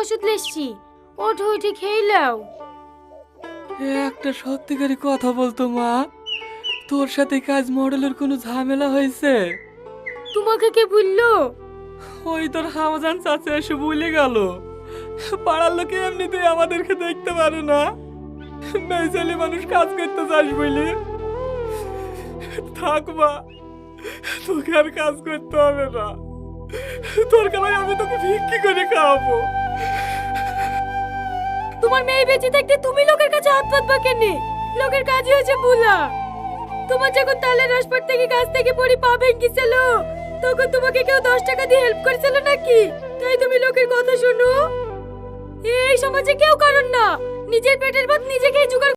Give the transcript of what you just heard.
ওষুধ লেসছি, ওঠো উঠে খেয়ে নাও। একটা সত্যিকারী কথা বলতো মা, তোর সাথে কাজ মডেলের কোনো ঝামেলা হয়েছে? তোমাকে কে বললো? ওই তোর হামাজান চাচা এসে বলে গেল, পাড়ার লোকে এমনিতেই আমাদেরকে দেখতে পারে না, মেয়ে ছেলে মানুষ কাজ করতে চাস বলি। থাক মা, তোকে আর কাজ করতে হবে না, তোর কামাই আমি তোকে ভিক্ষি করে খাওয়াবো। তোমার মেয়ে বেঁচে থাকতে তুমি লোকের কাছে হাত পাতবা কেনে? লোকের কাজই হয়েছে বুলা। তোমার যখন তালের রসপট থেকে গাছ থেকে পড়ি পা ভেঙেছিল, তখন তোমাকে কেউ 10 টাকা দিয়ে হেল্প করেছিল নাকি? তাই তুমি লোকের কথা শোনো? এই সমাজে কেউ কারণ না, নিজের পেটের ভাত নিজেকেই জোগাড়